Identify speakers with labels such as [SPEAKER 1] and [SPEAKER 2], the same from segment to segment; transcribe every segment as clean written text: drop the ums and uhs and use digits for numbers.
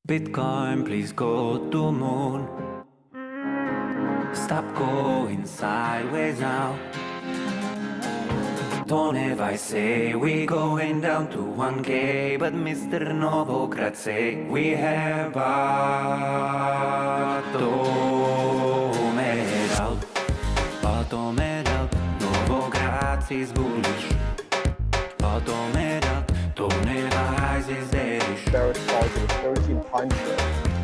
[SPEAKER 1] Bitcoin, please go to moon. Stop going sideways now. Don't ever say we going down to 1K, but Mr. Novo, grazie, we have bottom it out, Novo, grazie is bullish. Bottom it out, don't ever rise is deadish.
[SPEAKER 2] Barrett's target is 13 times this.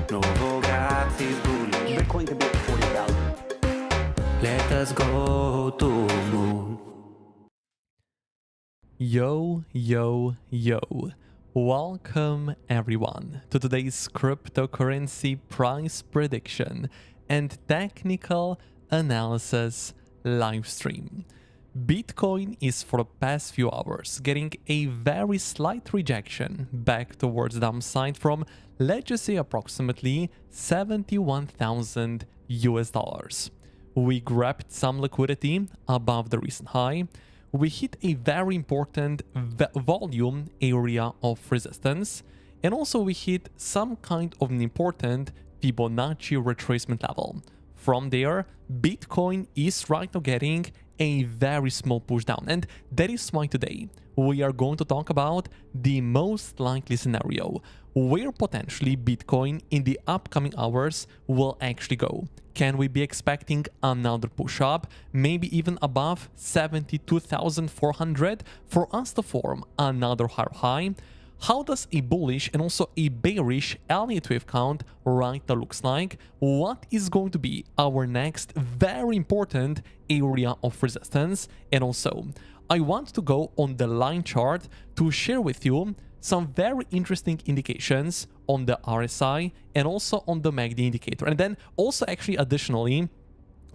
[SPEAKER 1] Novo, grazie is bullish.
[SPEAKER 2] Bitcoin could be at 40,000.
[SPEAKER 1] Let us go to moon.
[SPEAKER 3] Yo, yo, yo. Welcome everyone to today's cryptocurrency price prediction and technical analysis live stream. Bitcoin is for the past few hours getting a very slight rejection back towards the downside from, let's just say, approximately 71,000 US dollars. We grabbed some liquidity above the recent high. We hit a very important volume area of resistance, and also we hit some kind of an important Fibonacci retracement level. From there, Bitcoin is right now getting a very small push down, and that is why today we are going to talk about the most likely scenario where potentially Bitcoin in the upcoming hours will actually go. Can we be expecting another push up, maybe even above 72,400 for us to form another higher high? How does a bullish and also a bearish Elliott wave count right now looks like? What is going to be our next very important area of resistance? And also, I want to go on the line chart to share with you some very interesting indications on the RSI and also on the MACD indicator. And then also actually additionally,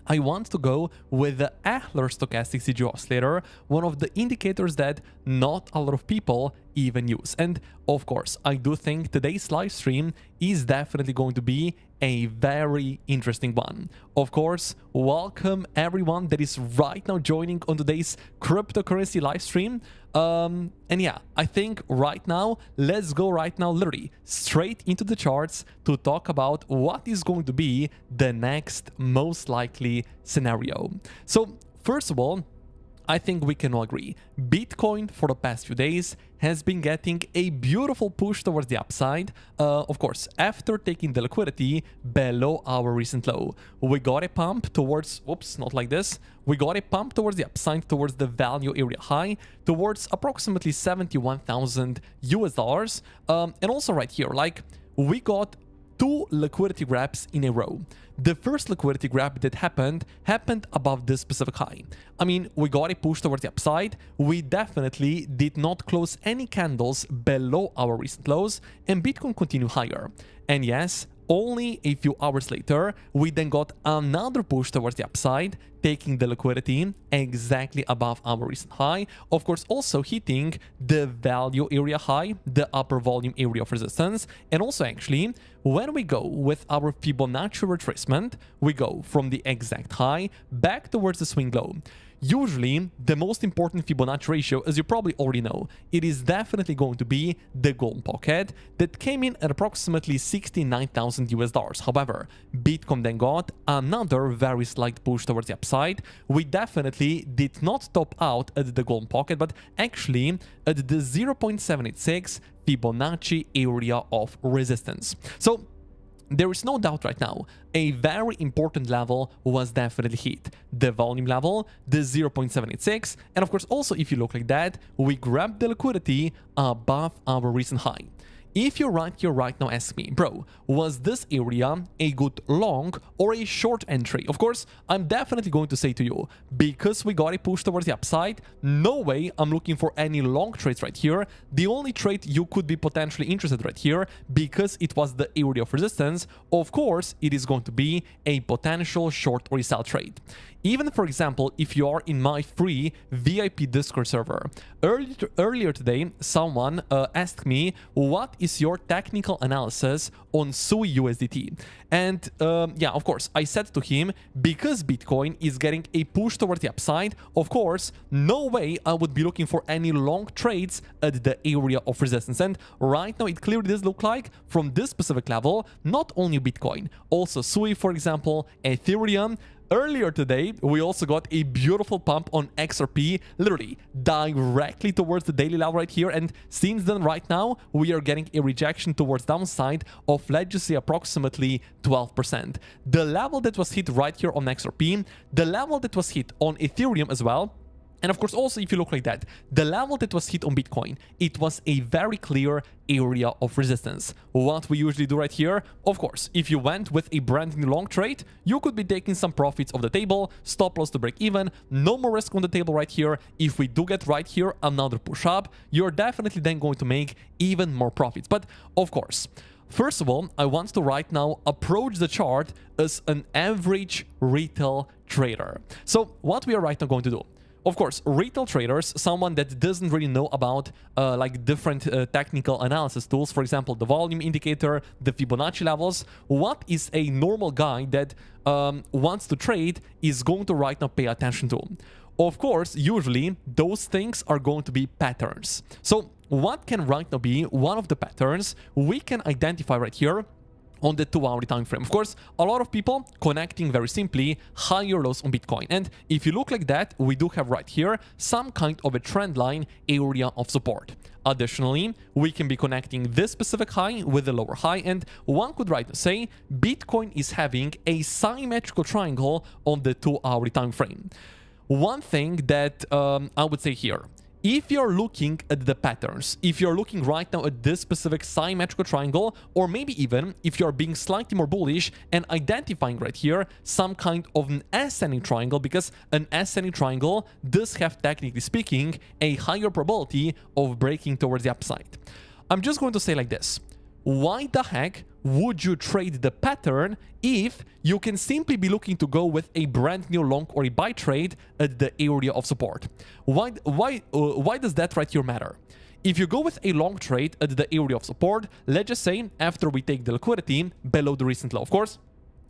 [SPEAKER 3] I want to go with the Achler stochastic CG oscillator, one of the indicators that not a lot of people even use. And of course, I do think today's live stream is definitely going to be a very interesting one. Of course, welcome everyone that is right now joining on today's cryptocurrency live stream. And yeah, I think right now, let's go right now literally straight into the charts to talk about what is going to be the next most likely scenario. So first of all, I think we can all agree, Bitcoin for the past few days has been getting a beautiful push towards the upside. Of course, after taking the liquidity below our recent low, we got a pump towards, oops, not like this. We got a pump towards the upside, towards the value area high, towards approximately 71,000 US dollars. And also right here, like we got two liquidity grabs in a row. The first liquidity grab that happened above this specific high. I mean, we got a push towards the upside. We definitely did not close any candles below our recent lows, and Bitcoin continued higher. And yes, only a few hours later, we then got another push towards the upside, taking the liquidity exactly above our recent high. Of course, also hitting the value area high, the upper volume area of resistance. And also actually, when we go with our Fibonacci retracement, we go from the exact high back towards the swing low. Usually, the most important Fibonacci ratio, as you probably already know, it is definitely going to be the golden pocket that came in at approximately 69,000 US dollars. However, Bitcoin then got another very slight push towards the upside. We definitely did not top out at the golden pocket, but actually at the 0.786 Fibonacci area of resistance. So there is no doubt right now, a very important level was definitely hit. The volume level, the 0.786, and of course also if you look like that, we grabbed the liquidity above our recent high. If you're right here right now, ask me, bro, was this area a good long or a short entry? Of course, I'm definitely going to say to you, because we got a push towards the upside, no way I'm looking for any long trades right here. The only trade you could be potentially interested right here, because it was the area of resistance, of course, it is going to be a potential short or sell trade. Even, for example, if you are in my free VIP Discord server. Earlier today, someone asked me what is your technical analysis on SUI USDT? And yeah, of course, I said to him, because Bitcoin is getting a push towards the upside, of course, no way I would be looking for any long trades at the area of resistance. And right now, it clearly does look like from this specific level, not only Bitcoin, also SUI, for example, Ethereum. Earlier today, we also got a beautiful pump on XRP, literally directly towards the daily level right here. And since then, right now, we are getting a rejection towards downside of, let's just say, approximately 12%. The level that was hit right here on XRP, the level that was hit on Ethereum as well, and of course, also, if you look like that, the level that was hit on Bitcoin, it was a very clear area of resistance. What we usually do right here, of course, if you went with a brand new long trade, you could be taking some profits off the table, stop loss to break even, no more risk on the table right here. If we do get right here another push up, you're definitely then going to make even more profits. But of course, first of all, I want to right now approach the chart as an average retail trader. So what we are right now going to do, of course, retail traders, someone that doesn't really know about like different technical analysis tools, for example, the volume indicator, the Fibonacci levels, what is a normal guy that wants to trade is going to right now pay attention to? Of course, usually those things are going to be patterns. So what can right now be one of the patterns we can identify right here on the 2-hour time frame? Of course, a lot of people connecting very simply higher lows on Bitcoin. And if you look like that, we do have right here some kind of a trend line area of support. Additionally, we can be connecting this specific high with the lower high, and one could right say Bitcoin is having a symmetrical triangle on the 2-hour time frame. One thing that I would say here, if you're looking at the patterns, if you're looking right now at this specific symmetrical triangle, or maybe even if you're being slightly more bullish and identifying right here some kind of an ascending triangle, because an ascending triangle does have, technically speaking, a higher probability of breaking towards the upside. I'm just going to say like this. Why the heck would you trade the pattern if you can simply be looking to go with a brand new long or a buy trade at the area of support? Why does that right here matter? If you go with a long trade at the area of support, let's just say after we take the liquidity below the recent low, of course,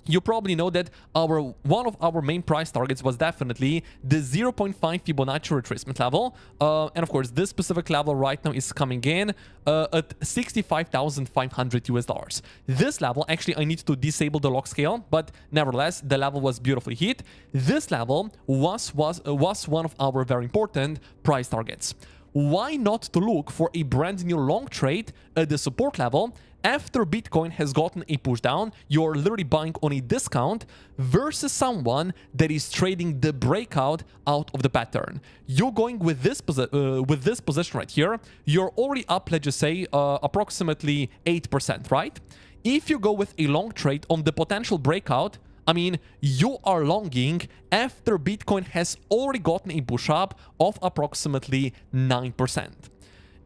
[SPEAKER 3] you probably know that one of our main price targets was definitely the 0.5 Fibonacci retracement level. And of course, this specific level right now is coming in at 65,500 US dollars. This level, actually, I need to disable the log scale, but nevertheless, the level was beautifully hit. This level was one of our very important price targets. Why not to look for a brand new long trade at the support level? After Bitcoin has gotten a push down, you're literally buying on a discount versus someone that is trading the breakout out of the pattern. You're going with this position right here. You're already up, let's just say, approximately 8%, right? If you go with a long trade on the potential breakout, I mean, you are longing after Bitcoin has already gotten a push up of approximately 9%.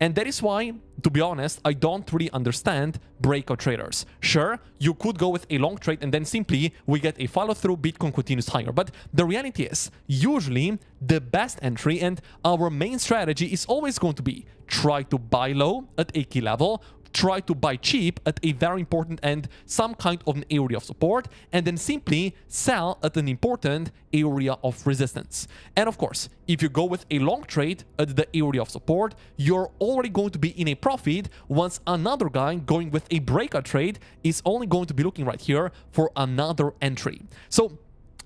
[SPEAKER 3] And that is why, to be honest, I don't really understand breakout traders. Sure, you could go with a long trade and then simply we get a follow through, Bitcoin continues higher. But the reality is, usually the best entry and our main strategy is always going to be try to buy low at a key level, try to buy cheap at a very important and some kind of an area of support, and then simply sell at an important area of resistance. And of course, if you go with a long trade at the area of support, you're already going to be in a profit, once another guy going with a breakout trade is only going to be looking right here for another entry. So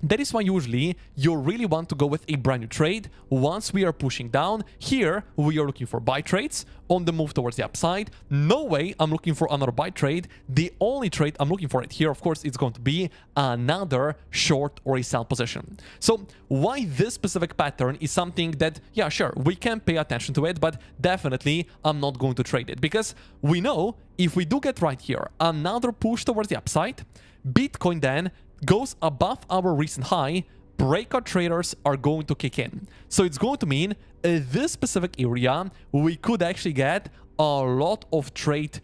[SPEAKER 3] that is why usually you really want to go with a brand new trade. Once we are pushing down, here we are looking for buy trades on the move towards the upside. No way I'm looking for another buy trade. The only trade I'm looking for right here, of course, it's going to be another short or a sell position. So why this specific pattern is something that, yeah, sure, we can pay attention to it, but definitely I'm not going to trade it, because we know if we do get right here another push towards the upside, Bitcoin then goes above our recent high, breakout traders are going to kick in. So it's going to mean this specific area, we could actually get a lot of trapped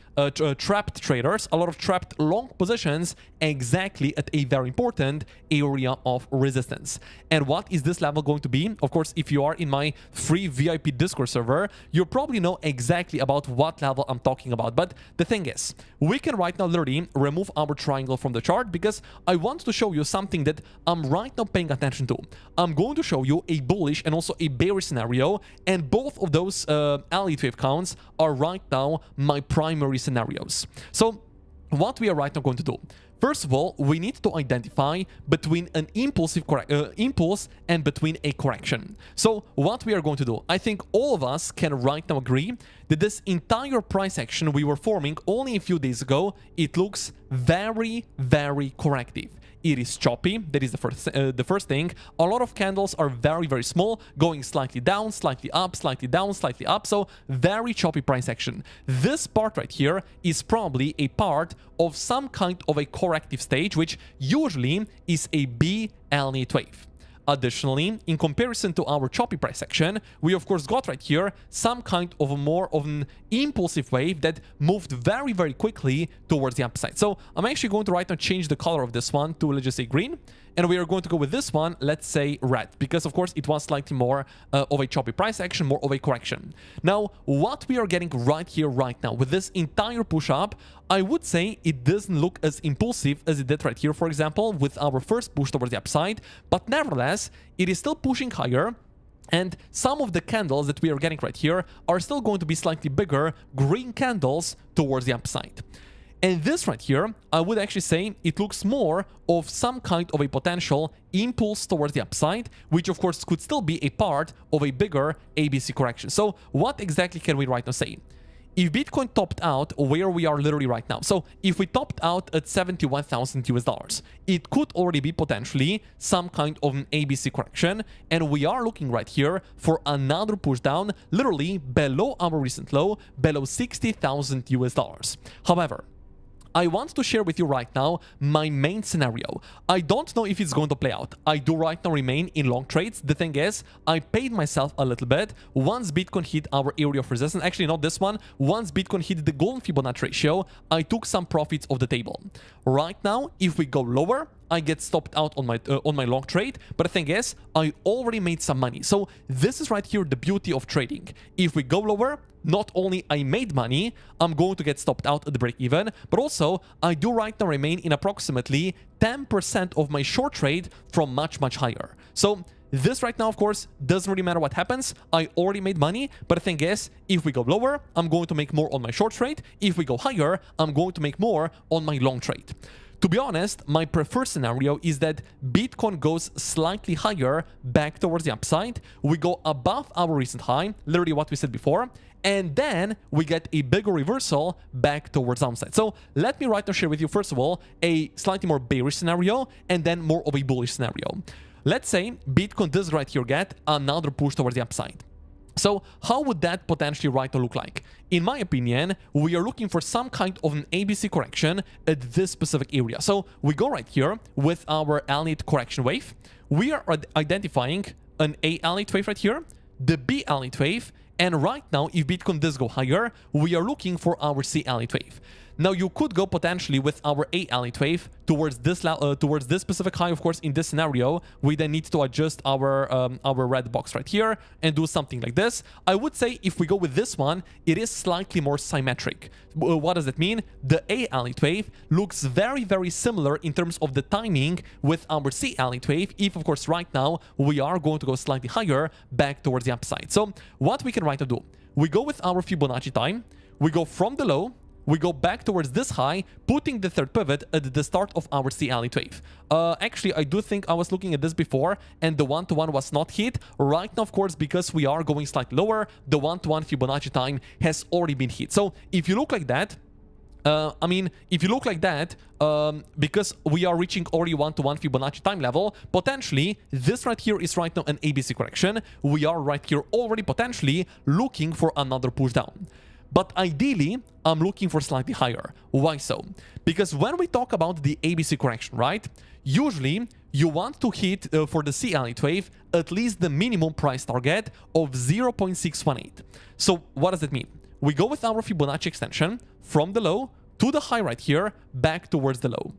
[SPEAKER 3] traders, a lot of trapped long positions exactly at a very important area of resistance. And what is this level going to be? Of course, if you are in my free VIP Discord server, you probably know exactly about what level I'm talking about. But the thing is, we can right now literally remove our triangle from the chart because I want to show you something that I'm right now paying attention to. I'm going to show you a bullish and also a bearish scenario, and both of those elite wave counts are right now my primary scenarios. So what we are right now going to do, first of all, we need to identify between an impulse and between a correction. So what we are going to do, I think all of us can right now agree that this entire price action we were forming only a few days ago, it looks very, very corrective. It is choppy. That is the first thing. A lot of candles are very, very small, going slightly down, slightly up, slightly down, slightly up. So very choppy price action. This part right here is probably a part of some kind of a corrective stage, which usually is a B elite wave. Additionally, in comparison to our choppy price action, we of course got right here some kind of more of an impulsive wave that moved very, very quickly towards the upside. So I'm actually going to right now change the color of this one to, let's just say, green. And we are going to go with this one, let's say red, because of course it was slightly more of a choppy price action, more of a correction. Now, what we are getting right here, right now, with this entire push up, I would say it doesn't look as impulsive as it did right here, for example, with our first push towards the upside, but nevertheless, it is still pushing higher. And some of the candles that we are getting right here are still going to be slightly bigger green candles towards the upside. And this right here, I would actually say it looks more of some kind of a potential impulse towards the upside, which of course could still be a part of a bigger ABC correction. So what exactly can we right now say? If Bitcoin topped out where we are literally right now, so if we topped out at 71,000 US dollars, it could already be potentially some kind of an ABC correction, and we are looking right here for another push down, literally below our recent low, below 60,000 US dollars. However, I want to share with you right now my main scenario. I don't know if it's going to play out. I do right now remain in long trades. The thing is, I paid myself a little bit once Bitcoin hit our area of resistance. Actually, not this one. Once Bitcoin hit the golden Fibonacci ratio, I took some profits off the table. Right now, if we go lower, I get stopped out on my long trade, but the thing is, I already made some money. So this is right here the beauty of trading. If we go lower, not only I made money, I'm going to get stopped out at the break even, but also I do right now remain in approximately 10% of my short trade from much, much higher. So this right now, of course, doesn't really matter what happens. I already made money, but the thing is, if we go lower, I'm going to make more on my short trade. If we go higher, I'm going to make more on my long trade. To be honest, my preferred scenario is that Bitcoin goes slightly higher back towards the upside. We go above our recent high, literally what we said before, and then we get a bigger reversal back towards downside. So let me right now share with you, first of all, a slightly more bearish scenario and then more of a bullish scenario. Let's say Bitcoin does right here get another push towards the upside. So how would that potentially right now look like? In my opinion, we are looking for some kind of an ABC correction at this specific area. So we go right here with our elite correction wave. We are identifying an A elite wave right here, the B elite wave, and right now, if Bitcoin does go higher, we are looking for our C elite wave. Now, you could go potentially with our A elite wave towards this specific high. Of course, in this scenario, we then need to adjust our red box right here and do something like this. I would say if we go with this one, it is slightly more symmetric. What does that mean? The A elite wave looks very, very similar in terms of the timing with our C elite wave. If, of course, right now, we are going to go slightly higher back towards the upside. So what we can right now do, we go with our Fibonacci time, we go from the low, we go back towards this high, putting the third pivot at the start of our C elite wave. Actually, I do think I was looking at this before, and the one-to-one was not hit. Right now, of course, because we are going slightly lower, the one-to-one Fibonacci time has already been hit. So if you look like that, because we are reaching already one-to-one Fibonacci time level, potentially this right here is right now an ABC correction. We are right here already potentially looking for another push down. But ideally, I'm looking for slightly higher. Why so? Because when we talk about the ABC correction, right? Usually, you want to hit for the C elite wave at least the minimum price target of 0.618. So what does that mean? we go with our Fibonacci extension from the low to the high right here, back towards the low.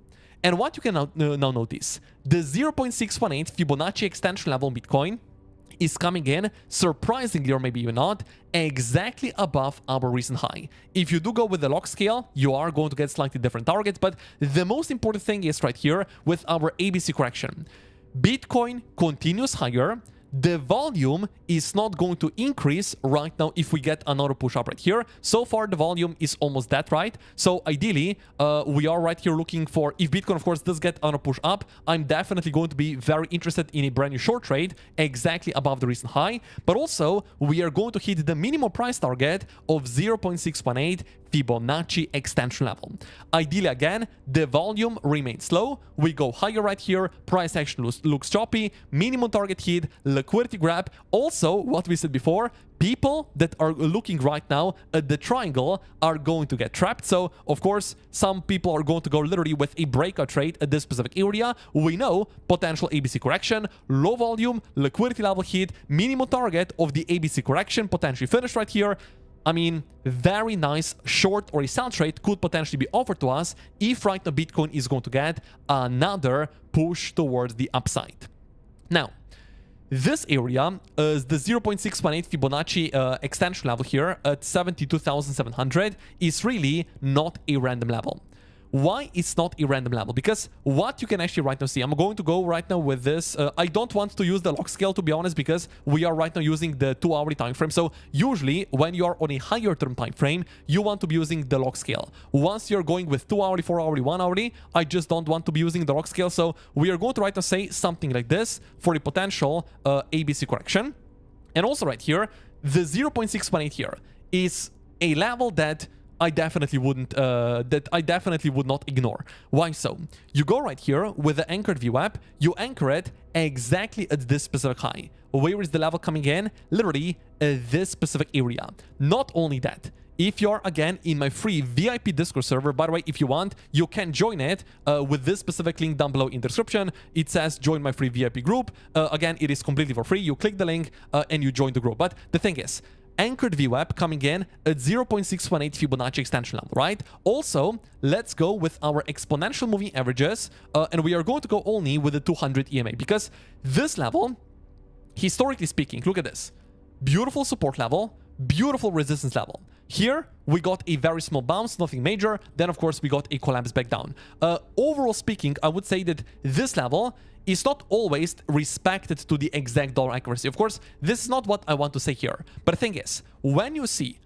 [SPEAKER 3] And what you can now notice, the 0.618 Fibonacci extension level on Bitcoin is coming in, surprisingly, or maybe even not, exactly above our recent high. If you do go with the log scale, you are going to get slightly different targets, but the most important thing is right here with our ABC correction. Bitcoin continues higher. The volume is not going to increase right now if we get another push up right here. So far, the volume is almost that, right? So ideally, we are right here looking for, if Bitcoin, of course, does get another push up, I'm definitely going to be very interested in a brand new short trade exactly above the recent high. But also, we are going to hit the minimum price target of 0.618 Fibonacci extension level. Ideally, again, the volume remains low. We go higher right here. Price action looks choppy. Minimum target hit, liquidity grab. Also, what we said before, people that are looking right now at the triangle are going to get trapped. So, of course, some people are going to go literally with a breakout trade at this specific area. We know potential ABC correction, low volume, liquidity level hit, minimum target of the ABC correction, potentially finished right here. I mean, very nice short or a sell trade could potentially be offered to us if right now Bitcoin is going to get another push towards the upside. Now, this area is the 0.618 Fibonacci extension level here at 72,700 is really not a random level. Why it's not a random level? Because what you can actually right now see, I'm going to go right now with this. I don't want to use the log scale, to be honest, because we are right now using the 2-hourly time frame. So usually when you are on a higher term time frame, you want to be using the log scale. Once you're going with 2-hourly, 4-hourly, 1-hourly, I just don't want to be using the log scale. So we are going to right now say something like this for a potential ABC correction. And also right here, the 0.618 here is a level that I definitely would not ignore. Why so? You go right here with the anchored VWAP, you anchor it exactly at this specific high. Where is the level coming in? Literally this specific area. Not only that, if you're again in my free VIP Discord server, by the way, if you want, you can join it with this specific link down below in the description. It says join my free VIP group. Again, it is completely for free. You click the link and you join the group. But the thing is, anchored VWAP coming in at 0.618 Fibonacci extension level, right? Also, let's go with our exponential moving averages, and we are going to go only with the 200 EMA because this level, historically speaking, look at this. Beautiful support level, beautiful resistance level. Here, we got a very small bounce, nothing major. Then, of course, we got a collapse back down. Overall speaking, I would say that this level is not always respected to the exact dollar accuracy. Of course, this is not what I want to say here. But the thing is, when you see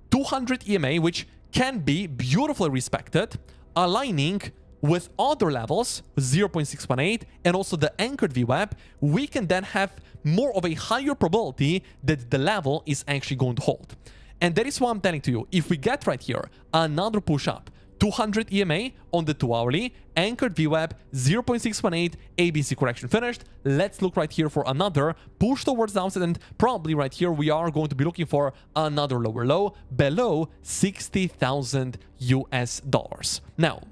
[SPEAKER 3] 200 EMA, which can be beautifully respected, aligning with other levels, 0.618, and also the anchored VWAP, we can then have more of a higher probability that the level is actually going to hold. And that is what I'm telling to you. If we get right here another push up, 200 EMA on the 2-hourly, anchored VWAP, 0.618, ABC correction finished. Let's look right here for another push towards downside, and probably right here we are going to be looking for another lower low below 60,000 US dollars. Now,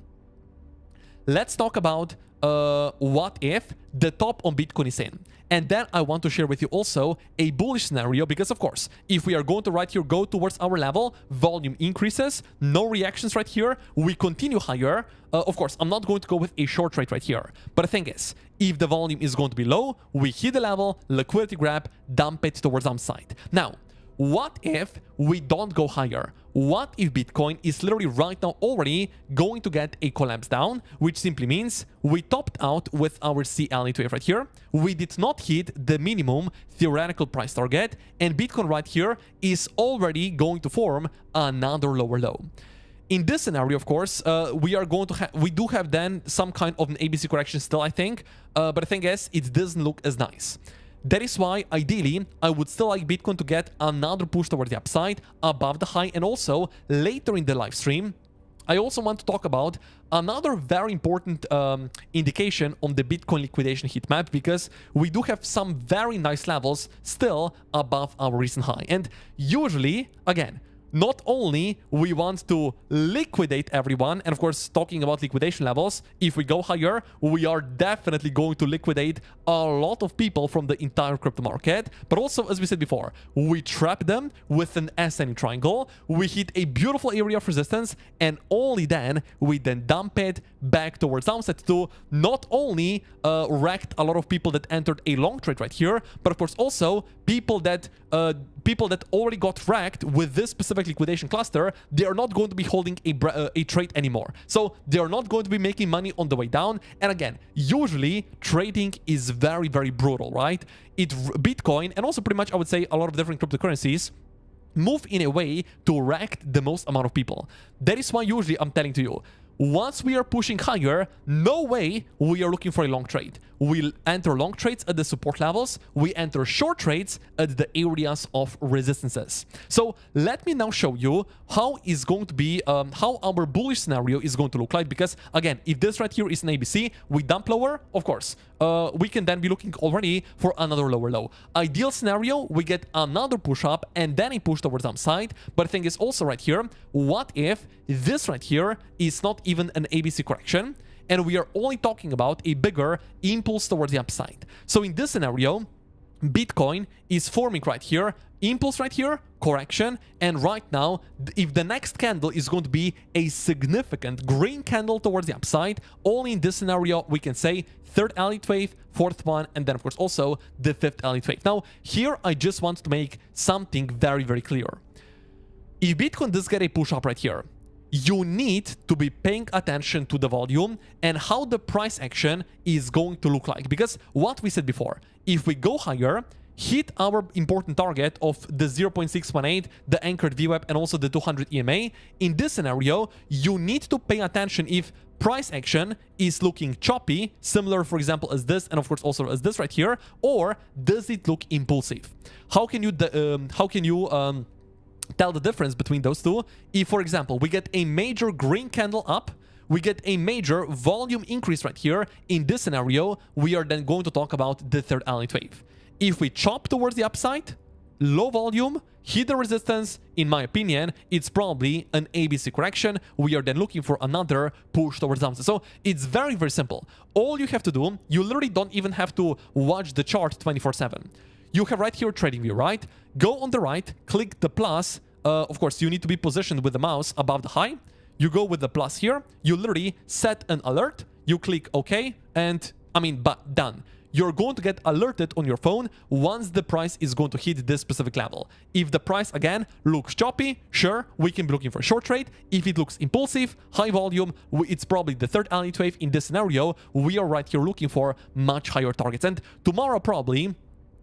[SPEAKER 3] let's talk about what if the top on Bitcoin is in. And then I want to share with you also a bullish scenario because, of course, if we are going to right here go towards our level, volume increases, no reactions right here, we continue higher. Of course, I'm not going to go with a short trade right here. But the thing is, if the volume is going to be low, we hit the level, liquidity grab, dump it towards downside. Now, what if we don't go higher? What if Bitcoin is literally right now already going to get a collapse down, which simply means we topped out with our CL2F right here. We did not hit the minimum theoretical price target, and Bitcoin right here is already going to form another lower low. In this scenario, of course, we do have then some kind of an ABC correction still, I think, but the thing is, it doesn't look as nice. That is why, ideally, I would still like Bitcoin to get another push towards the upside above the high. And also, later in the live stream, I also want to talk about another very important indication on the Bitcoin liquidation heat map, because we do have some very nice levels still above our recent high. And usually, again, not only we want to liquidate everyone, and of course, talking about liquidation levels, if we go higher, we are definitely going to liquidate a lot of people from the entire crypto market. But also, as we said before, we trap them with an ascending triangle, we hit a beautiful area of resistance, and only then we then dump it back towards downside to not only wrecked a lot of people that entered a long trade right here, but of course also people that already got wrecked with this specific liquidation cluster, they are not going to be holding a trade anymore. So they are not going to be making money on the way down. And again, usually trading is very, very brutal, right? Bitcoin, and also pretty much I would say a lot of different cryptocurrencies, move in a way to wreck the most amount of people. That is why usually I'm telling to you, once we are pushing higher, no way we are looking for a long trade. We'll enter long trades at the support levels. We enter short trades at the areas of resistances. So let me now show you how is going to be, how our bullish scenario is going to look like. Because again, if this right here is an ABC, we dump lower, of course, we can then be looking already for another lower low. Ideal scenario, we get another push up and then a push towards downside. But the thing is also right here, what if this right here is not even an ABC correction, and we are only talking about a bigger impulse towards the upside? So in this scenario, Bitcoin is forming right here, impulse right here, correction, and right now, if the next candle is going to be a significant green candle towards the upside, only in this scenario we can say third elite wave, fourth one, and then of course also the fifth elite wave. Now here I just want to make something very, very clear. If Bitcoin does get a push up right here, you need to be paying attention to the volume and how the price action is going to look like. Because what we said before, if we go higher, hit our important target of the 0.618, the anchored VWAP, and also the 200 EMA, in this scenario, you need to pay attention if price action is looking choppy, similar, for example, as this, and of course also as this right here, or does it look impulsive? How can you tell the difference between those two? If, for example, we get a major green candle up, we get a major volume increase right here, in this scenario, we are then going to talk about the third elite wave. If we chop towards the upside, low volume, hit the resistance, in my opinion, it's probably an ABC correction. We are then looking for another push towards downside. So it's very, very simple. All you have to do, you literally don't even have to watch the chart 24/7. You have right here TradingView, right? Go on the right, click the plus. Of course, you need to be positioned with the mouse above the high. You go with the plus here. You literally set an alert. You click OK, and done. You're going to get alerted on your phone once the price is going to hit this specific level. If the price, again, looks choppy, sure, we can be looking for a short trade. If it looks impulsive, high volume, it's probably the third elite wave. In this scenario, we are right here looking for much higher targets. And tomorrow, probably,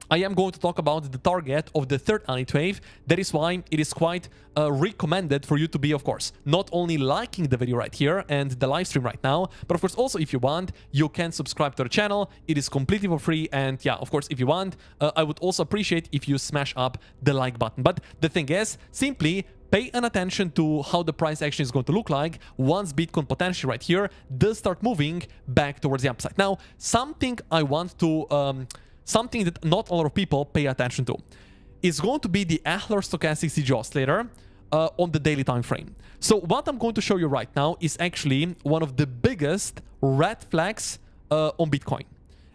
[SPEAKER 3] I am going to talk about the target of the third elite wave. That is why it is quite recommended for you to be, of course, not only liking the video right here and the live stream right now, but of course also if you want, you can subscribe to the channel. It is completely for free. And yeah, of course, if you want, I would also appreciate if you smash up the like button. But the thing is, simply pay an attention to how the price action is going to look like once Bitcoin potentially right here does start moving back towards the upside. Now, something I want to... something that not a lot of people pay attention to is going to be the Adler stochastic CG oscillator on the daily time frame. So what I'm going to show you right now is actually one of the biggest red flags on Bitcoin.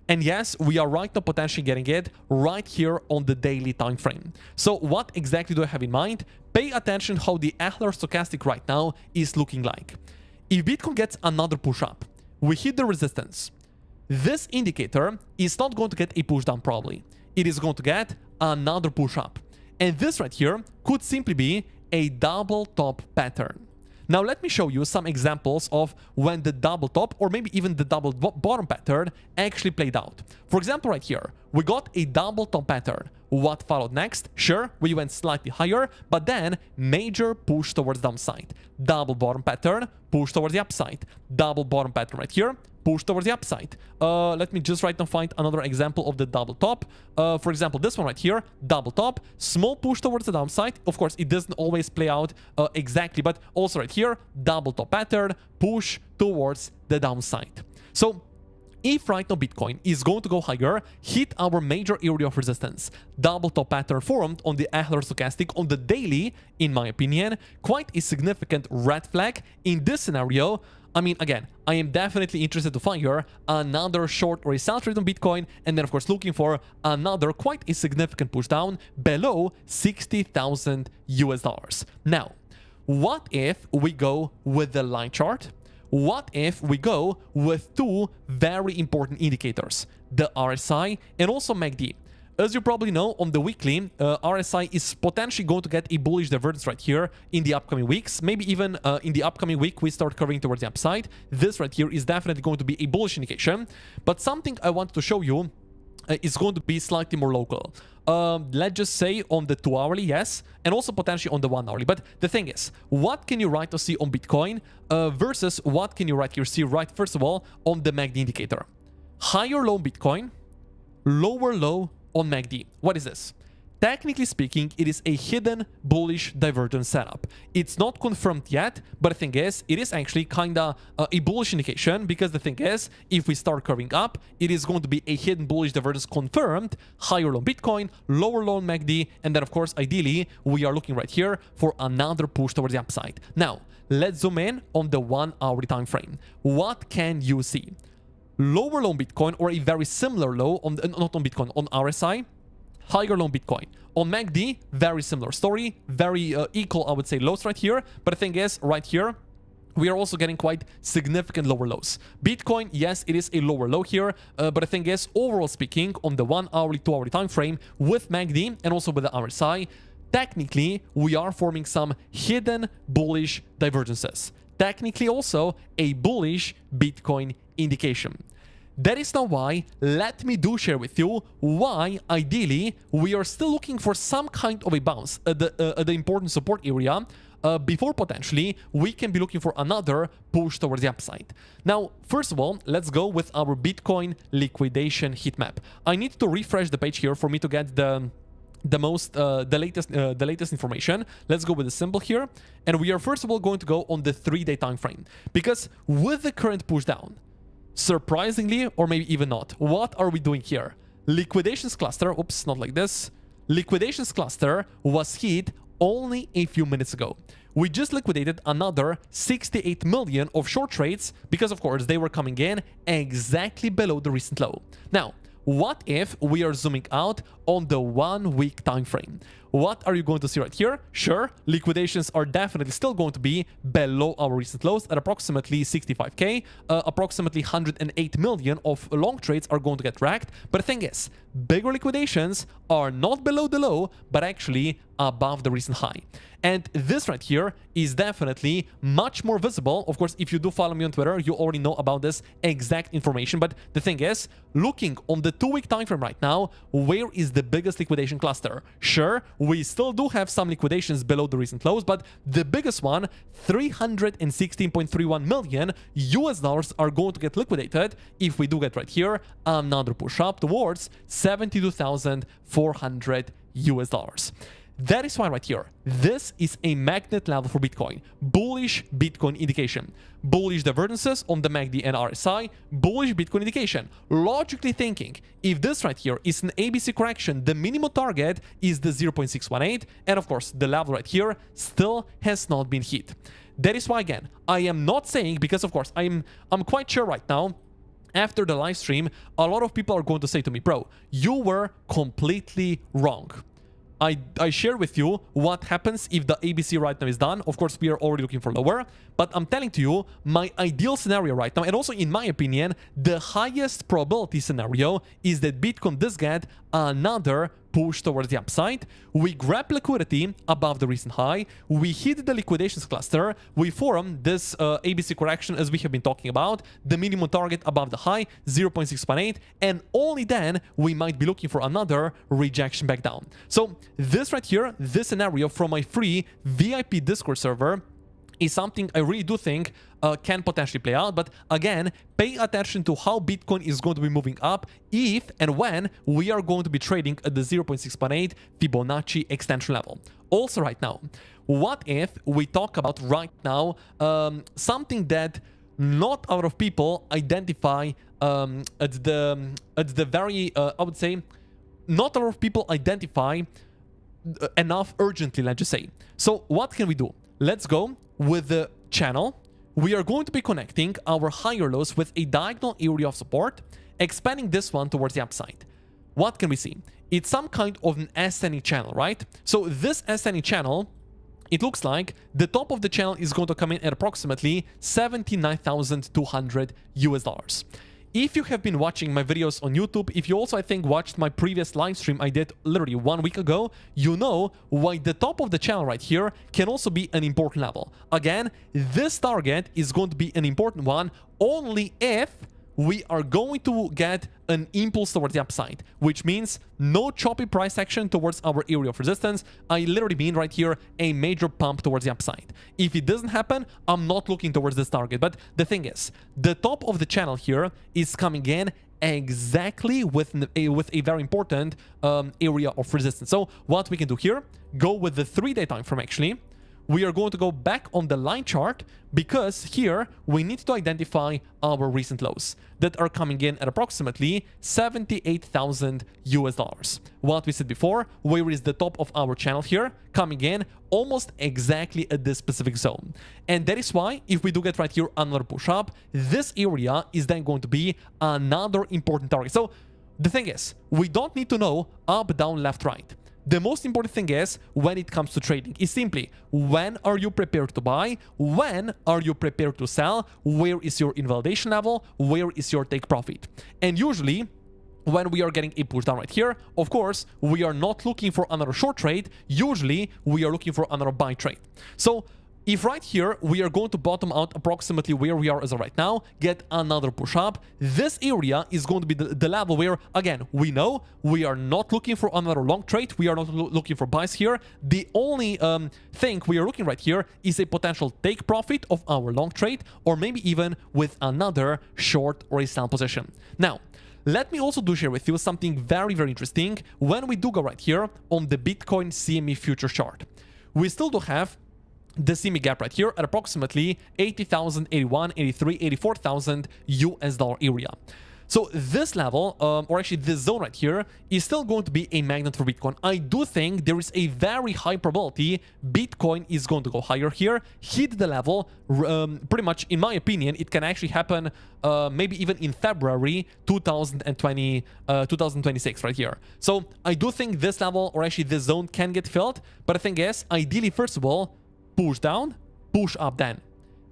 [SPEAKER 3] And yes, we are right now potentially getting it right here on the daily time frame. So what exactly do I have in mind? Pay attention how the Adler stochastic right now is looking like. If Bitcoin gets another push up, we hit the resistance. This indicator is not going to get a push down probably. It is going to get another push up. And this right here could simply be a double top pattern. Now let me show you some examples of when the double top or maybe even the double bottom pattern actually played out. For example, right here, we got a double top pattern. What followed next? Sure, we went slightly higher, but then major push towards downside. Double bottom pattern, push towards the upside. Double bottom pattern right here, push towards the upside. Let me just right now find another example of the double top. For example, this one right here, double top, small push towards the downside. Of course, it doesn't always play out exactly, but also right here, double top pattern, push towards the downside. So if right now Bitcoin is going to go higher, hit our major area of resistance, double top pattern formed on the Adler stochastic on the daily, in my opinion, quite a significant red flag. In this scenario, I mean, again, I am definitely interested to fire another short or a sell trade on Bitcoin, and then of course looking for another quite a significant push down below 60,000 US dollars. Now, what if we go with the line chart? What if we go with two very important indicators, the RSI and also MACD? As you probably know, on the weekly, RSI is potentially going to get a bullish divergence right here in the upcoming weeks. Maybe even in the upcoming week, we start curving towards the upside. This right here is definitely going to be a bullish indication. But something I wanted to show you is going to be slightly more local. Let's just say on the 2-hourly, yes, and also potentially on the 1-hourly. But the thing is, what can you right to see on Bitcoin versus what can you right here see right, first of all, on the MACD indicator? Higher low on Bitcoin, lower low on MACD. What is this? Technically speaking, it is a hidden bullish divergence setup. It's not confirmed yet, but the thing is, it is actually kinda a bullish indication, because the thing is, if we start curving up, it is going to be a hidden bullish divergence confirmed, higher low on Bitcoin, lower low on MACD, and then of course, ideally, we are looking right here for another push towards the upside. Now, let's zoom in on the 1-hourly time frame. What can you see? Lower low on Bitcoin, or a very similar low on not on Bitcoin, on RSI, higher low on Bitcoin. On MACD, very similar story, very equal, I would say, lows right here. But the thing is, right here, we are also getting quite significant lower lows. Bitcoin, yes, it is a lower low here, but the thing is, overall speaking, on the 1-hourly, 2-hourly time frame with MACD and also with the RSI, technically, we are forming some hidden bullish divergences. Technically also a bullish Bitcoin indication. That is now why, let me share with you why, ideally, we are still looking for some kind of a bounce at the important support area before potentially we can be looking for another push towards the upside. Now, first of all, let's go with our Bitcoin liquidation heat map. I need to refresh the page here for me to get the latest information. Let's go with the symbol here, and we are first of all going to go on the 3-day time frame, because with the current push down, surprisingly, or maybe even not, what are we doing here? Liquidations cluster, oops, not like this. Liquidations cluster was hit only a few minutes ago. We just liquidated another 68 million of short trades because, of course, they were coming in exactly below the recent low. Now, what if we are zooming out on the 1-week time frame? What are you going to see right here? Sure, liquidations are definitely still going to be below our recent lows at approximately 65k. Approximately 108 million of long trades are going to get racked. But the thing is, bigger liquidations are not below the low, but actually above the recent high. And this right here is definitely much more visible. Of course, if you do follow me on Twitter, you already know about this exact information. But the thing is, looking on the 2-week time frame right now, where is the biggest liquidation cluster? Sure, we still do have some liquidations below the recent lows, but the biggest one, 316.31 million US dollars are going to get liquidated if we do get right here another push up towards 72,400 US dollars. That is why right here, this is a magnet level for Bitcoin. Bullish Bitcoin indication. Bullish divergences on the MACD and RSI. Bullish Bitcoin indication. Logically thinking, if this right here is an ABC correction, the minimum target is the 0.618. And of course, the level right here still has not been hit. That is why, again, I am not saying, because of course, I'm quite sure right now, after the live stream, a lot of people are going to say to me, bro, you were completely wrong. I share with you what happens if the ABC right now is done. Of course, we are already looking for lower, but I'm telling to you my ideal scenario right now, and also in my opinion, the highest probability scenario is that Bitcoin does get another push towards the upside. We grab liquidity above the recent high, we hit the liquidations cluster, we form this ABC correction as we have been talking about, the minimum target above the high, 0.618, and only then we might be looking for another rejection back down. So this right here, this scenario from my free VIP Discord server, is something I really do think can potentially play out. But again, pay attention to how Bitcoin is going to be moving up if and when we are going to be trading at the 0.618 Fibonacci extension level. Also right now, what if we talk about right now something that not a lot of people identify at the very I would say not a lot of people identify enough urgently, let's just say. So what can we do? Let's go with the channel. We are going to be connecting our higher lows with a diagonal area of support, expanding this one towards the upside. What can we see? It's some kind of an ascending channel, right? So this ascending channel, it looks like the top of the channel is going to come in at approximately $79,200 US. If you have been watching my videos on YouTube, if you also, I think, watched my previous live stream I did literally 1 week ago, you know why the top of the channel right here can also be an important level. Again, this target is going to be an important one only if we are going to get an impulse towards the upside, which means no choppy price action towards our area of resistance. I literally mean right here a major pump towards the upside. If it doesn't happen, I'm not looking towards this target. But the thing is, the top of the channel here is coming in exactly with a very important area of resistance. So what we can do here, go with the 3-day time frame actually. We are going to go back on the line chart because here we need to identify our recent lows that are coming in at approximately $78,000 US. What we said before, where is the top of our channel here, coming in almost exactly at this specific zone. And that is why if we do get right here another push up, this area is then going to be another important target. So the thing is, we don't need to know up, down, left, right. The most important thing is when it comes to trading is simply when are you prepared to buy, when are you prepared to sell, where is your invalidation level, where is your take profit. And usually when we are getting a push down right here, of course, we are not looking for another short trade. Usually we are looking for another buy trade. So if right here we are going to bottom out approximately where we are as of right now, get another push up, this area is going to be the level where, again, we know we are not looking for another long trade. We are not looking for buys here. The only thing we are looking right here is a potential take profit of our long trade, or maybe even with another short or a sell position. Now, let me also do share with you something very, very interesting when we do go right here on the Bitcoin CME future chart. We still do have the CME gap right here at approximately 80,000, 81, 83, 84,000 US dollar area. So this level, or actually this zone right here, is still going to be a magnet for Bitcoin. I do think there is a very high probability Bitcoin is going to go higher here, hit the level, pretty much, in my opinion, it can actually happen maybe even in February 2026 right here. So I do think this level, or actually this zone, can get filled, but the thing is, ideally, first of all, push down, push up then.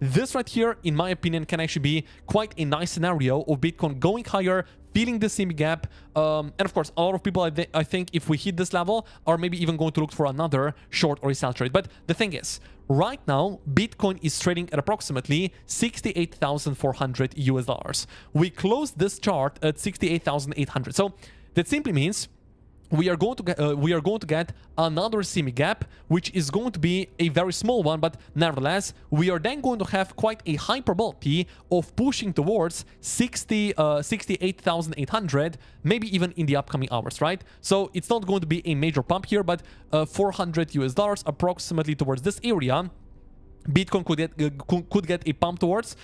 [SPEAKER 3] This right here, in my opinion, can actually be quite a nice scenario of Bitcoin going higher, feeling the CME gap. And of course, a lot of people, I think, if we hit this level, are maybe even going to look for another short or a sell trade. But the thing is, right now, Bitcoin is trading at approximately 68,400 US dollars. We closed this chart at 68,800. So that simply means we are going to get another CME gap, which is going to be a very small one, but nevertheless, we are then going to have quite a high probability of pushing towards 68,800, maybe even in the upcoming hours, right? So it's not going to be a major pump here, but 400 US dollars approximately towards this area. Bitcoin could get a pump towards,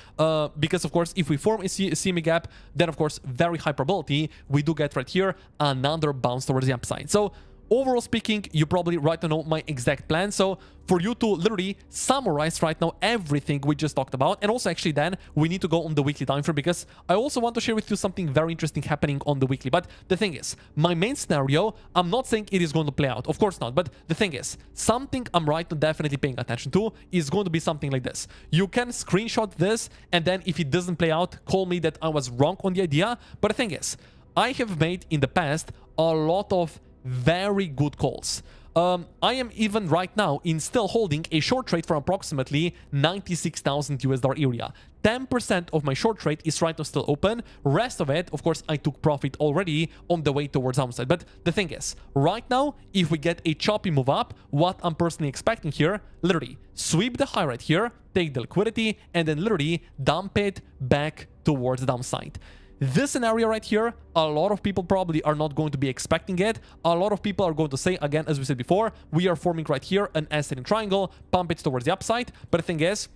[SPEAKER 3] because of course, if we form a CME gap, then of course, very high probability we do get right here another bounce towards the upside. So overall speaking, you probably right to know my exact plan. So for you to literally summarize right now everything we just talked about, and also actually then we need to go on the weekly time frame, because I also want to share with you something very interesting happening on the weekly. But the thing is, my main scenario, I'm not saying it is going to play out, of course not, but the thing is, something I'm right now definitely paying attention to is going to be something like this. You can screenshot this, and then if it doesn't play out, call me that I was wrong on the idea. But the thing is, I have made in the past a lot of very good calls. I am even right now still holding a short trade for approximately 96,000 US dollar area. 10% of my short trade is right now still open. Rest of it, of course, I took profit already on the way towards downside. But the thing is, right now, if we get a choppy move up, what I'm personally expecting here, literally sweep the high right here, take the liquidity, and then literally dump it back towards the downside. This scenario right here, a lot of people probably are not going to be expecting it. A lot of people are going to say, again, as we said before, we are forming right here an ascending triangle, pump it towards the upside. But the thing is,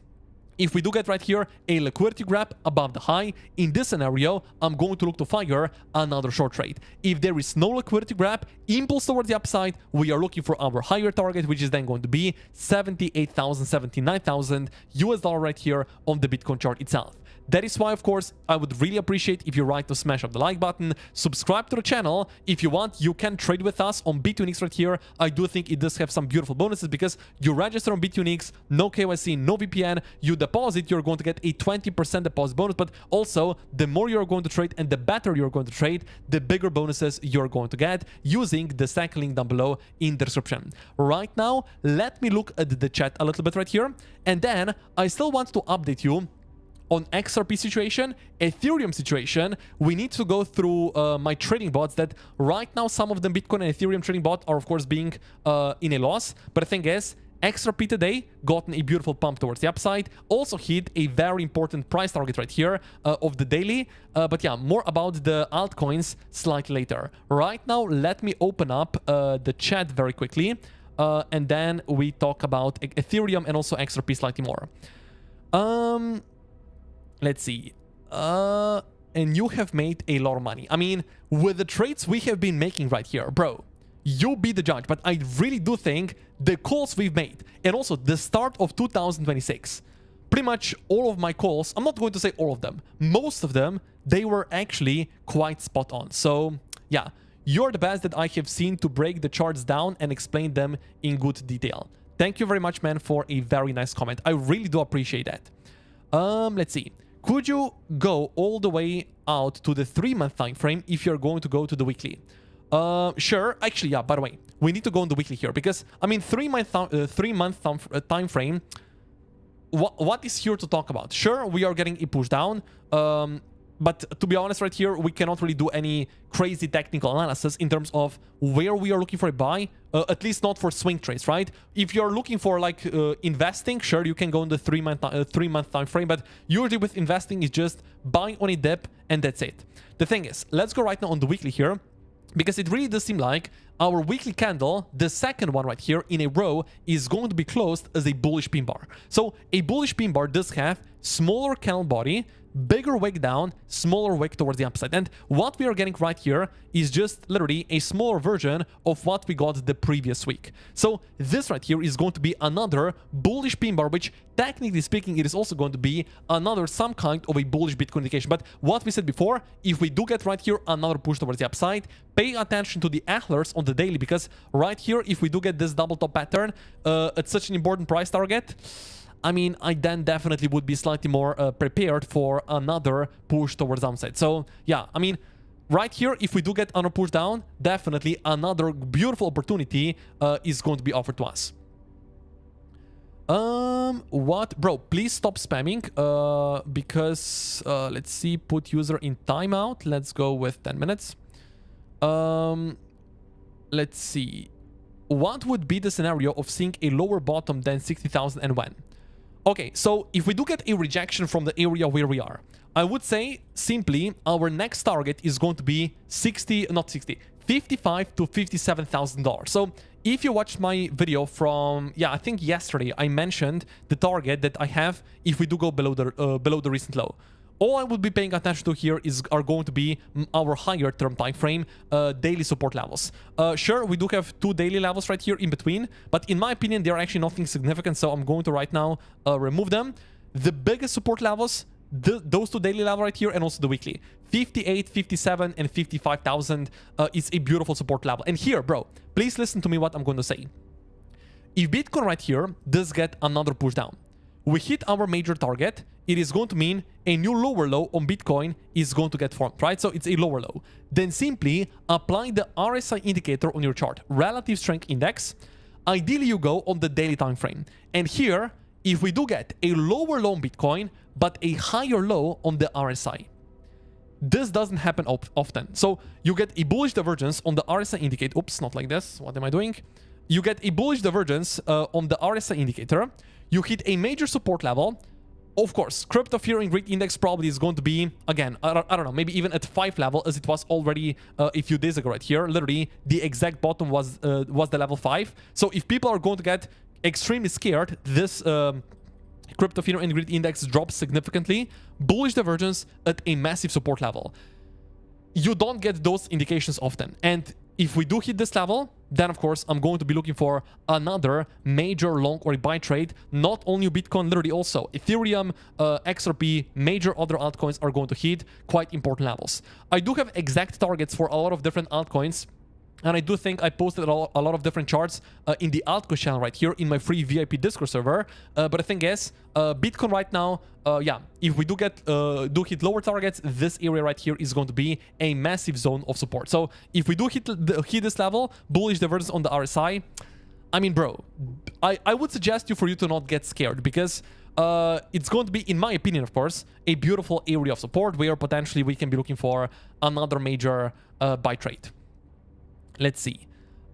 [SPEAKER 3] if we do get right here a liquidity grab above the high, in this scenario, I'm going to look to fire another short trade. If there is no liquidity grab, impulse towards the upside, we are looking for our higher target, which is then going to be 78,000, 79,000 US dollar right here on the Bitcoin chart itself. That is why, of course, I would really appreciate if you right to smash up the like button, subscribe to the channel. If you want, you can trade with us on BTC right here. I do think it does have some beautiful bonuses because you register on BTC, no KYC, no VPN, you deposit, you're going to get a 20% deposit bonus, but also the more you're going to trade and the better you're going to trade, the bigger bonuses you're going to get using the second link down below in the description. Right now, let me look at the chat a little bit right here, and then I still want to update you on XRP situation, Ethereum situation. We need to go through my trading bots that right now some of them Bitcoin and Ethereum trading bot are of course being in a loss. But the thing is, XRP today gotten a beautiful pump towards the upside, also hit a very important price target right here of the daily. But yeah, more about the altcoins slightly later. Right now, let me open up the chat very quickly, and then we talk about Ethereum and also XRP slightly more. Let's see. And you have made a lot of money. I mean, with the trades we have been making right here, bro, you be the judge. But I really do think the calls we've made, and also the start of 2026, pretty much all of my calls, I'm not going to say all of them, most of them, they were actually quite spot on. So yeah, you're the best that I have seen to break the charts down and explain them in good detail. Thank you very much, man, for a very nice comment. I really do appreciate that. Let's see. Could you go all the way out to the 3-month time frame if you're going to go to the weekly? Sure. Actually, yeah, by the way, we need to go on the weekly here because, I mean, 3-month time frame, what is here to talk about? Sure, we are getting a push down, but to be honest right here, we cannot really do any crazy technical analysis in terms of where we are looking for a buy, at least not for swing trades, right? If you're looking for like investing, sure, you can go in the 3-month time frame, but usually with investing, it's just buying on a dip and that's it. The thing is, let's go right now on the weekly here, because it really does seem like our weekly candle, the second one right here in a row, is going to be closed as a bullish pin bar. So a bullish pin bar does have smaller candle body, bigger wick down, smaller wick towards the upside. And what we are getting right here is just literally a smaller version of what we got the previous week. So this right here is going to be another bullish pin bar, which technically speaking, it is also going to be another some kind of a bullish Bitcoin indication. But what we said before, if we do get right here another push towards the upside, pay attention to the antlers on the daily, because right here, if we do get this double top pattern at such an important price target, I mean, I then definitely would be slightly more prepared for another push towards downside. So yeah, I mean, right here, if we do get another push down, definitely another beautiful opportunity is going to be offered to us. What? Bro, please stop spamming because let's see, put user in timeout. Let's go with 10 minutes. Let's see. What would be the scenario of seeing a lower bottom than 60,000 and when? Okay, so if we do get a rejection from the area where we are, I would say simply our next target is going to be 55 to $57,000. So if you watched my video from, yeah, I think yesterday, I mentioned the target that I have if we do go below the recent low. All I would be paying attention to here are going to be our higher term time frame daily support levels. Sure, we do have 2 daily levels right here in between, but in my opinion, they are actually nothing significant, so I'm going to right now remove them. The biggest support levels, those 2 daily levels right here, and also the weekly. 58, 57, and 55,000 is a beautiful support level. And here, bro, please listen to me what I'm going to say. If Bitcoin right here does get another push down, we hit our major target, it is going to mean a new lower low on Bitcoin is going to get formed, right? So it's a lower low. Then simply apply the RSI indicator on your chart, relative strength index. Ideally, you go on the daily time frame. And here, if we do get a lower low on Bitcoin, but a higher low on the RSI, this doesn't happen often. So you get a bullish divergence on the RSI indicator. Oops, not like this. What am I doing? You get a bullish divergence on the RSI indicator. You hit a major support level. Of course, crypto fear and greed index probably is going to be, again, I don't know, maybe even at 5 level as it was already a few days ago right here. Literally, the exact bottom was the level 5. So if people are going to get extremely scared, this Crypto fear and greed index drops significantly. Bullish divergence at a massive support level. You don't get those indications often. And if we do hit this level, then of course I'm going to be looking for another major long or buy trade. Not only Bitcoin, literally also Ethereum, XRP, major other altcoins are going to hit quite important levels. I do have exact targets for a lot of different altcoins. And I do think I posted a lot of different charts in the altcoin channel right here in my free VIP Discord server. But the thing is, Bitcoin right now, yeah, if we do hit lower targets, this area right here is going to be a massive zone of support. So if we do hit this level, bullish divergence on the RSI, I mean, bro, I would suggest for you to not get scared, because it's going to be, in my opinion, of course, a beautiful area of support where potentially we can be looking for another major buy trade. Let's see.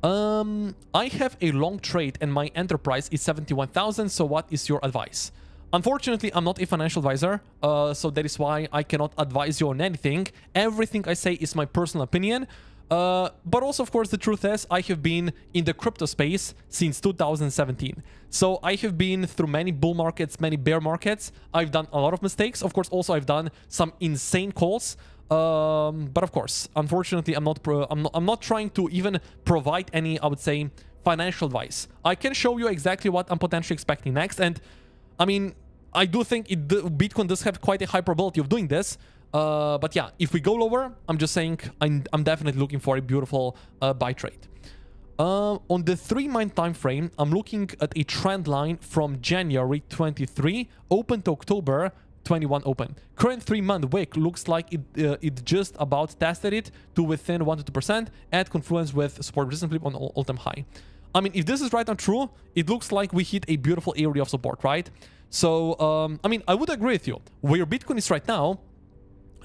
[SPEAKER 3] I have a long trade and my enterprise is 71,000. So what is your advice? Unfortunately, I'm not a financial advisor, so that is why I cannot advise you on anything. Everything I say is my personal opinion. But also, of course, the truth is I have been in the crypto space since 2017. So I have been through many bull markets, many bear markets. I've done a lot of mistakes. Of course, also I've done some insane calls. But of course, unfortunately, I'm not trying to even provide any, I would say, financial advice. I can show you exactly what I'm potentially expecting next. And I mean, I do think Bitcoin does have quite a high probability of doing this. But yeah, if we go lower, I'm just saying I'm definitely looking for a beautiful buy trade. On the 3-month time frame, I'm looking at a trend line from January 23 open to October 21 open. Current 3-month wick looks like it just about tested it to within 1 to 2% at confluence with support resistance flip on all-time high. I mean, if this is right and true, it looks like we hit a beautiful area of support, right? So, I mean, I would agree with you. Where Bitcoin is right now,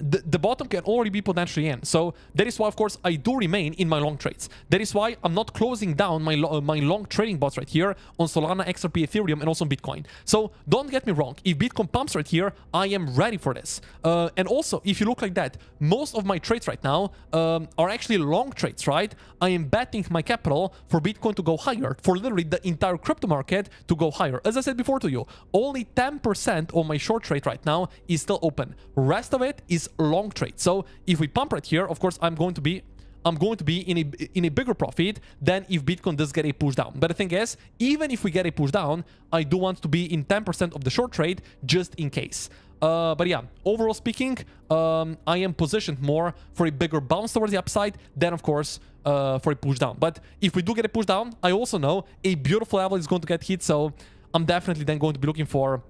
[SPEAKER 3] the bottom can already be potentially in. So that is why, of course, I do remain in my long trades. That is why I'm not closing down my long trading bots right here on Solana, XRP, Ethereum, and also on Bitcoin. So don't get me wrong. If Bitcoin pumps right here, I am ready for this. And also, if you look like that, most of my trades right now are actually long trades, right? I am betting my capital for Bitcoin to go higher, for literally the entire crypto market to go higher. As I said before to you, only 10% of my short trade right now is still open. Rest of it is long trade. So if we pump right here, of course, I'm going to be in a bigger profit than if Bitcoin does get a push down. But the thing is, even if we get a push down, I do want to be in 10% of the short trade just in case. But yeah, overall speaking, I am positioned more for a bigger bounce towards the upside than, of course, for a push down. But if we do get a push down, I also know a beautiful level is going to get hit. So I'm definitely then going to be looking for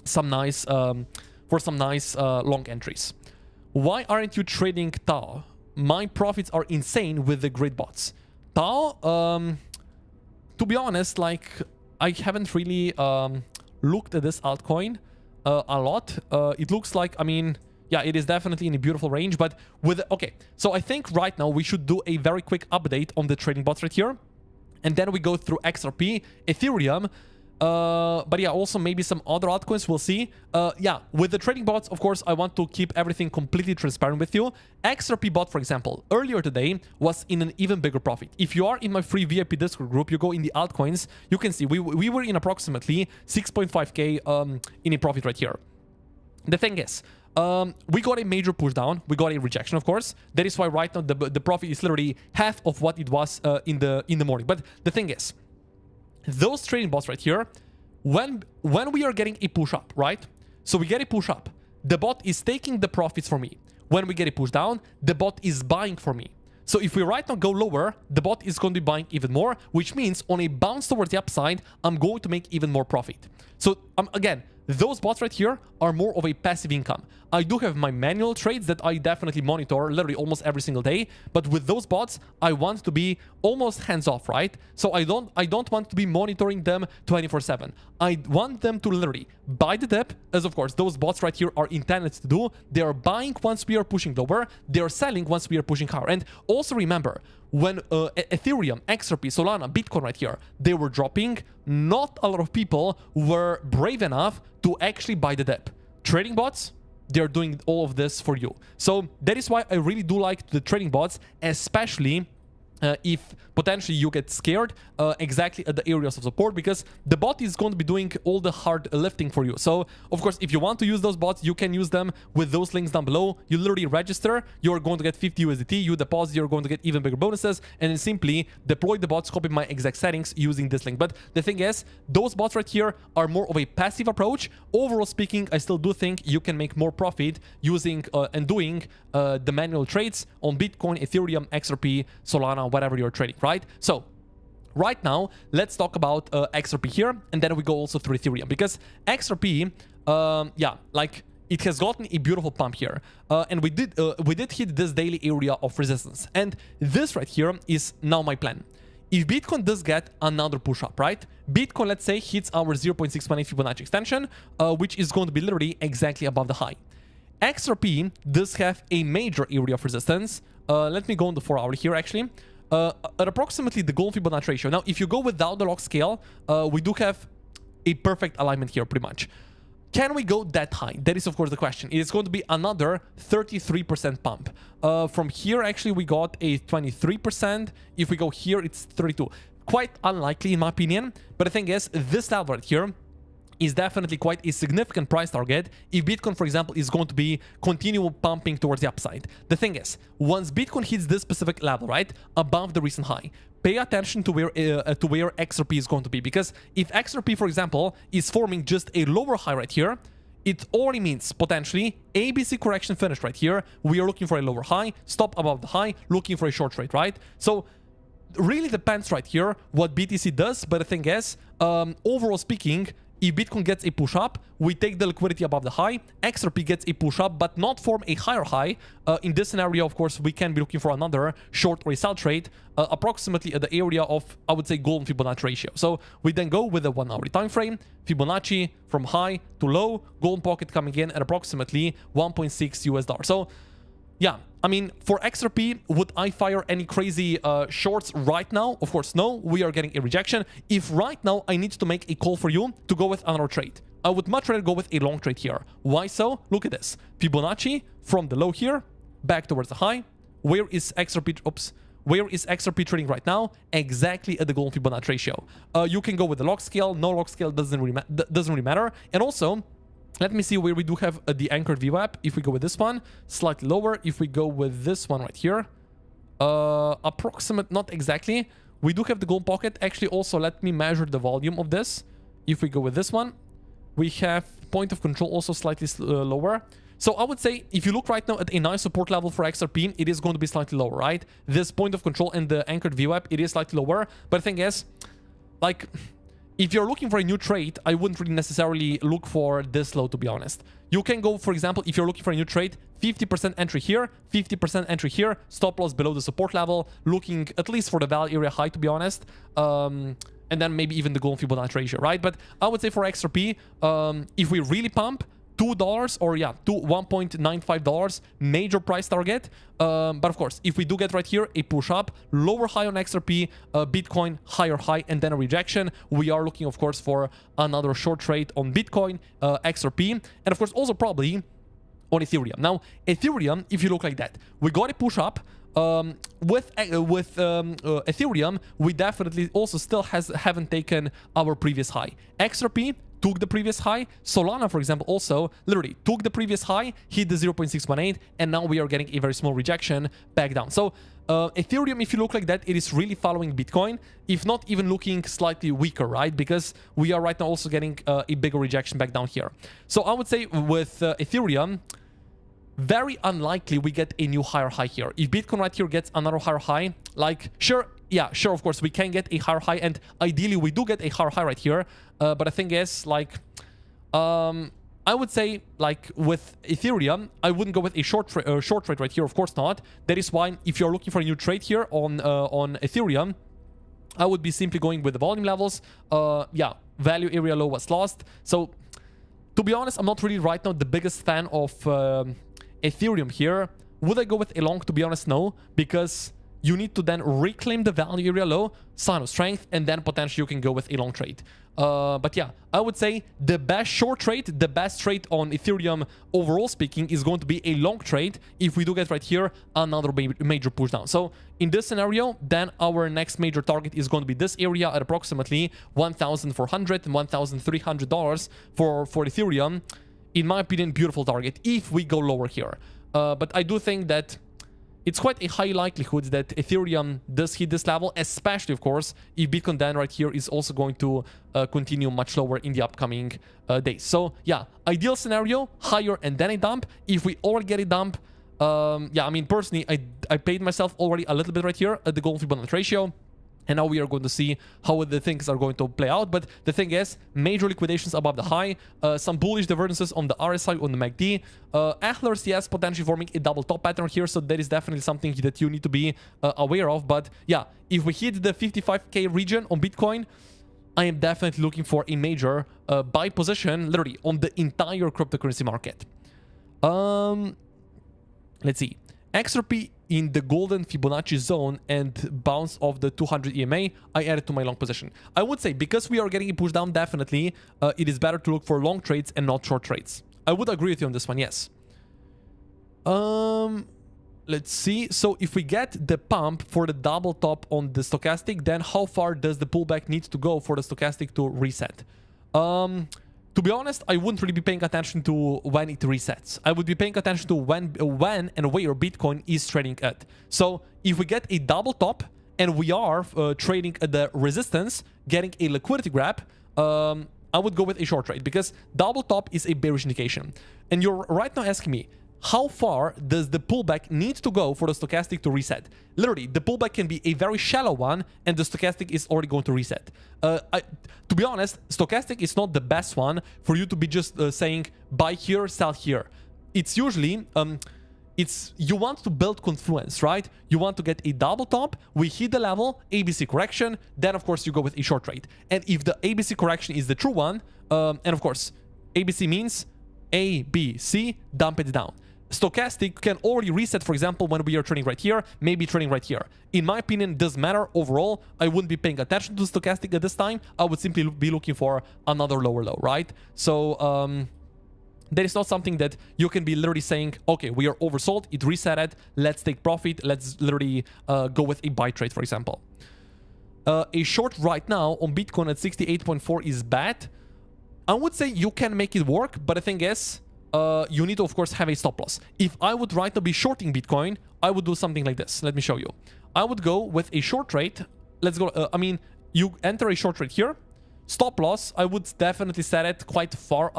[SPEAKER 3] some nice long entries. Why aren't you trading Tau? My profits are insane with the grid bots. Tau, to be honest, like, I haven't really looked at this altcoin a lot. It looks like, I mean, yeah, it is definitely in a beautiful range, but with, okay, so I think right now we should do a very quick update on the trading bots right here. And then we go through XRP, Ethereum, but yeah, also maybe some other altcoins, we'll see. Yeah, with the trading bots, of course, I want to keep everything completely transparent with you. XRP bot, for example, earlier today was in an even bigger profit. If you are in my free VIP Discord group, you go in the altcoins, you can see we were in approximately 6.5k in a profit right here. The thing is, we got a major push down, we got a rejection, of course. That is why right now the profit is literally half of what it was in the morning. But the thing is, those trading bots right here, when we are getting a push up, right? So we get a push up, the bot is taking the profits for me. When we get a push down, the bot is buying for me. So if we right now go lower, the bot is going to be buying even more, which means on a bounce towards the upside, I'm going to make even more profit. So again, those bots right here are more of a passive income. I do have my manual trades that I definitely monitor literally almost every single day, but with those bots, I want to be almost hands-off, right? So I don't want to be monitoring them 24/7. I want them to literally buy the dip, as of course those bots right here are intended to do. They are buying once we are pushing lower, they are selling once we are pushing higher. And also remember, when Ethereum, XRP, Solana, Bitcoin right here, they were dropping, not a lot of people were brave enough to actually buy the dip. Trading bots, they're doing all of this for you. So that is why I really do like the trading bots, especially if potentially you get scared exactly at the areas of support, because the bot is going to be doing all the hard lifting for you. So of course, if you want to use those bots, you can use them with those links down below. You literally register, you're going to get 50 USDT, you deposit, you're going to get even bigger bonuses, and then simply deploy the bots, copy my exact settings using this link. But the thing is, those bots right here are more of a passive approach. Overall speaking, I still do think you can make more profit using and doing the manual trades on Bitcoin, Ethereum, XRP, Solana, whatever you're trading, right? So right now, let's talk about XRP here, and then we go also through Ethereum, because XRP, yeah, like it has gotten a beautiful pump here, and we did hit this daily area of resistance, and this right here is now my plan. If Bitcoin does get another push up, right? Bitcoin, let's say, hits our 0.618 Fibonacci extension, which is going to be literally exactly above the high. XRP does have a major area of resistance. Let me go on the 4-hour here, actually. At approximately the golden Fibonacci ratio. Now, if you go without the log scale, we do have a perfect alignment here, pretty much. Can we go that high? That is, of course, the question. It is going to be another 33% pump. From here, actually, we got a 23%. If we go here, it's 32%. Quite unlikely, in my opinion. But the thing is, this level right here is definitely quite a significant price target if Bitcoin, for example, is going to be continue pumping towards the upside. The thing is, once Bitcoin hits this specific level, right, above the recent high, pay attention to where XRP is going to be, because if XRP, for example, is forming just a lower high right here, it already means potentially ABC correction finished right here. We are looking for a lower high, stop above the high, looking for a short trade, right? So really depends right here what BTC does, but the thing is, overall speaking, if Bitcoin gets a push up, we take the liquidity above the high. XRP gets a push up, but not form a higher high. In this scenario, of course, we can be looking for another short or a sell trade, approximately at the area of, I would say, golden Fibonacci ratio. So we then go with a 1-hour time frame, Fibonacci from high to low, golden pocket coming in at approximately 1.6 US$. So yeah, I mean, for XRP, would I fire any crazy shorts right now? Of course, no. We are getting a rejection. If right now I need to make a call for you to go with another trade, I would much rather go with a long trade here. Why so? Look at this. Fibonacci from the low here, back towards the high. Where is XRP? Oops. Where is XRP trading right now? Exactly at the golden Fibonacci ratio. You can go with the log scale. No log scale doesn't really matter. And also, let me see where we do have the anchored VWAP. If we go with this one, slightly lower. If we go with this one right here, approximate, not exactly. We do have the gold pocket. Actually, also, let me measure the volume of this. If we go with this one, we have point of control also slightly lower. So I would say, if you look right now at a nice support level for XRP, it is going to be slightly lower, right? This point of control and the anchored VWAP, it is slightly lower. But the thing is, like, if you're looking for a new trade, I wouldn't really necessarily look for this low, to be honest. You can go, for example, if you're looking for a new trade, 50% entry here, 50% entry here, stop loss below the support level, looking at least for the value area high, to be honest. And then maybe even the golden Fibonacci ratio, right? But I would say for XRP, if we really pump, $2 or yeah, $1.95 major price target. But of course, if we do get right here a push up, lower high on XRP, Bitcoin higher high, and then a rejection, we are looking, of course, for another short trade on Bitcoin, XRP, and of course also probably on Ethereum. Now, Ethereum, if you look like that, we got a push up. With Ethereum, we definitely also still haven't taken our previous high. XRP took the previous high. Solana, for example, also literally took the previous high, hit the 0.618, and now we are getting a very small rejection back down. So Ethereum, if you look like that, it is really following Bitcoin, if not even looking slightly weaker, right? Because we are right now also getting a bigger rejection back down here. So I would say with Ethereum, very unlikely we get a new higher high here. If Bitcoin right here gets another higher high, like, sure, yeah, sure, of course, we can get a higher high, and ideally we do get a higher high right here. But the thing is, like, I would say, like, with Ethereum, I wouldn't go with a short trade right here, of course not. That is why, if you're looking for a new trade here on Ethereum, I would be simply going with the volume levels. Yeah, value area low was lost. So, to be honest, I'm not really right now the biggest fan of Ethereum here. Would I go with a long? To be honest, no, because you need to then reclaim the value area low, sign of strength, and then potentially you can go with a long trade. But yeah, I would say the best short trade, the best trade on Ethereum overall speaking is going to be a long trade if we do get right here another major push down. So in this scenario, then our next major target is going to be this area at approximately $1,400 and $1,300 for Ethereum. In my opinion, beautiful target if we go lower here. But I do think that it's quite a high likelihood that Ethereum does hit this level, especially, of course, if Bitcoin then right here is also going to continue much lower in the upcoming days. So, yeah, ideal scenario, higher and then a dump. If we already get a dump, yeah, I mean, personally, I paid myself already a little bit right here at the gold Fibonacci ratio. And now we are going to see how the things are going to play out. But the thing is, major liquidations above the high, some bullish divergences on the RSI, on the MACD. Antlers, yes, potentially forming a double top pattern here. So that is definitely something that you need to be aware of. But yeah, if we hit the 55K region on Bitcoin, I am definitely looking for a major buy position, literally, on the entire cryptocurrency market. Let's see. XRP in the golden Fibonacci zone and bounce of the 200 EMA, I added to my long position. I would say because we are getting a push down, definitely, it is better to look for long trades and not short trades. I would agree with you on this one, yes. Let's see. So if we get the pump for the double top on the stochastic, then how far does the pullback need to go for the stochastic to reset? To be honest, I wouldn't really be paying attention to when it resets. I would be paying attention to when and where Bitcoin is trading at. So if we get a double top and we are trading at the resistance, getting a liquidity grab, I would go with a short trade because double top is a bearish indication. And you're right now asking me, how far does the pullback need to go for the stochastic to reset? Literally, the pullback can be a very shallow one and the stochastic is already going to reset. To be honest, stochastic is not the best one for you to be just saying buy here, sell here. It's usually, you want to build confluence, right? You want to get a double top, we hit the level, ABC correction, then of course you go with a short trade. And if the ABC correction is the true one, and of course, ABC means A, B, C, dump it down. Stochastic can already reset, for example, when we are trading right here, maybe trading right here. In my opinion, doesn't matter overall. I wouldn't be paying attention to stochastic at this time. I would simply be looking for another lower low, right? So there is not something that you can be literally saying, okay, we are oversold, it resetted, let's take profit, let's literally go with a buy trade, for example. A short right now on Bitcoin at 68.4 is bad. I would say you can make it work, but the thing is, you need to, of course, have a stop loss. If I would right now be shorting Bitcoin, I would do something like this. Let me show you. I would go with a short trade. Let's go. I mean, you enter a short trade here. Stop loss, I would definitely set it quite far